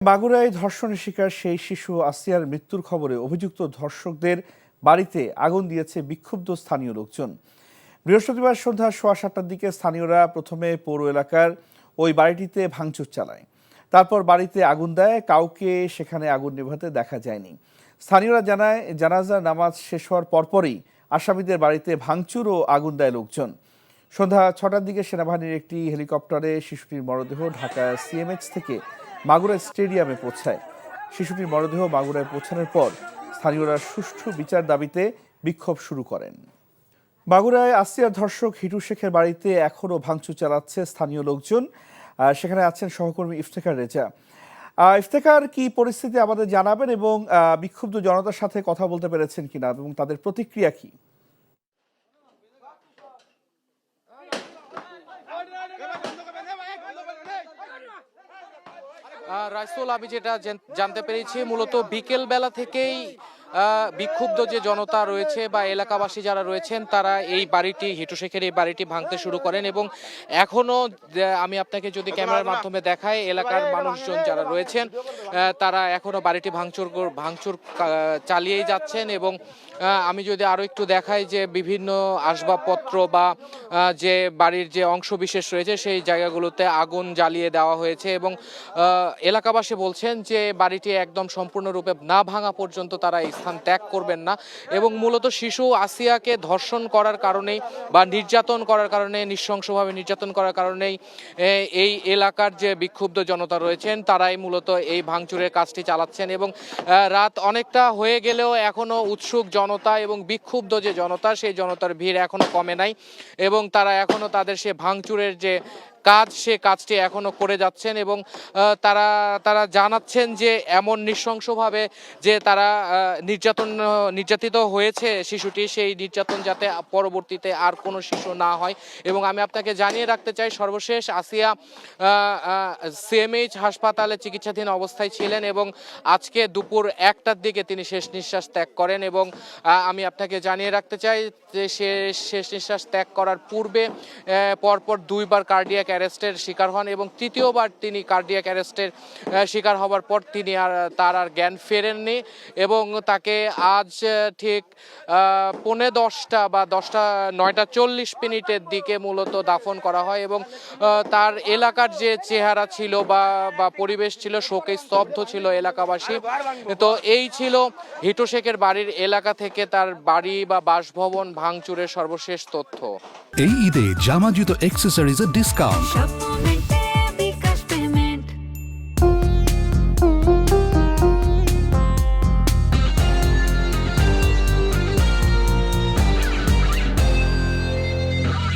মাগুরায় ধর্ষণের শিকার সেই শিশু আসিয়ার মৃত্যুর খবরে অভিযুক্ত ধর্ষকদের বাড়িতে আগুন দিয়েছে বিক্ষুব্ধ স্থানীয় লোকজন। বৃহস্পতিবার সন্ধ্যা 7:15টার দিকে স্থানীয়রা প্রথমে পৌর এলাকার ওই বাড়িটিতে ভাঙচুর চালায়। তারপর বাড়িতে আগুন দেয়, কাউকে সেখানে আগুন নেভাতে দেখা যায়নি। স্থানীয়রা জানায়, জানাজার নামাজ শেষ হওয়ার পরপরই আসামিদের বাড়িতে ভাঙচুর ও আগুন দেয় লোকজন। সন্ধ্যা 6টার দিকে সেনাবাহিনীর একটি হেলিকপ্টারে শিশুটির মরদেহ ঢাকা সিএমএইচ থেকে মাগুরা স্টেডিয়ামে পৌঁছায়। শিশুটির মরদেহ মাগুরায় পৌঁছানোর পর স্থানীয়রা সুষ্ঠু বিচার দাবিতে বিক্ষোভ শুরু করেন। মাগুরায় আসিয়ার ধর্ষক হিটু শেখের বাড়িতে এখনও ভাঙচুর চালাচ্ছে স্থানীয় লোকজন। সেখানে আছেন সহকর্মী ইফতেখার রেজা। ইফতেখার, কি পরিস্থিতি আমাদের জানাবেন এবং বিক্ষুব্ধ জনতার সাথে কথা বলতে পেরেছেন কিনা এবং তাদের প্রতিক্রিয়া কি? রাইসুল, আমি যেটা জানতে পেরেছি, মূলত বিকেল বেলা থেকেই বিক্ষুব্ধ যে জনতা রয়েছে বা এলাকাবাসী যারা রয়েছেন তারা এই বাড়িটি, হিটু শেখের এই বাড়িটি ভাঙতে শুরু করেন এবং এখনো আমি আপনাকে যদি ক্যামেরার মাধ্যমে দেখাই, এলাকার মানুষজন যারা রয়েছেন তারা এখনো বাড়িটি ভাঙচুর চালিয়েই যাচ্ছেন। এবং আমি যদি আরো একটু দেখাই যে বিভিন্ন আসবাবপত্র বা যে বাড়ির যে অংশ বিশেষ রয়েছে সেই জায়গাগুলোতে আগুন জ্বালিয়ে দেওয়া হয়েছে এবং এলাকাবাসী বলছেন যে বাড়িটি একদম সম্পূর্ণরূপে না ভাঙা পর্যন্ত তারা এই স্থান ত্যাগ করবেন না। এবং মূলত শিশু আসিয়াকে ধর্ষণ করার কারণেই বা নির্যাতন করার কারণে, নৃশংসভাবে নির্যাতন করার কারণেই এই এলাকার যে বিক্ষুব্ধ জনতা রয়েছেন তারাই মূলত এই ভাঙচুরের কাজটি চালাচ্ছেন। এবং রাত অনেকটা হয়ে গেলেও এখনো উৎসুক জনতা এবং বিক্ষুব্ধ যে জনতা, সেই জনতার ভিড় এখনো কমে নাই এবং তারা এখনো তাদের সে ভাঙচুরের যে কাজ, সে কাজটি এখনো করে যাচ্ছেন এবং তারা জানাচ্ছেন যে এমন নৃশংসভাবে যে তারা নির্যাতিত হয়েছে শিশুটি, সেই নির্যাতন যাতে পরবর্তীতে আর কোনো শিশু না হয়। এবং আমি আপনাকে জানিয়ে রাখতে চাই, সর্বশেষ আসিয়া সিএমএইচ হাসপাতালে চিকিৎসাধীন অবস্থায় ছিলেন এবং আজকে দুপুর 1টার দিকে তিনি শেষ নিঃশ্বাস ত্যাগ করেন। এবং আমি আপনাকে জানিয়ে রাখতে চাই যে সে শেষ নিঃশ্বাস ত্যাগ করার পূর্বে পরপর 2বার কার্ডিয়াক অ্যারেস্টের শিকার হন এবং তৃতীয়বার তিনি কার্ডিয়াক অ্যারেস্টের শিকার হওয়ার পর তিনি তার জ্ঞান ফেরেননি এবং তাকে আজ ঠিক 10:45 বা 9:40 দিকে মূলত দাফন করা হয়। এবং তার এলাকার যে চেহারা ছিল বা পরিবেশ ছিল, শোকে স্তব্ধ ছিল এলাকাবাসী। তো এই ছিল হিটু শেখের বাড়ির এলাকা থেকে তার বাড়ি বা বাসভবন ভাঙচুরের সর্বশেষ তথ্য। এই ঈদে জামা জুতো অ্যাক্সেসরিজের ডিসকাউন্ট।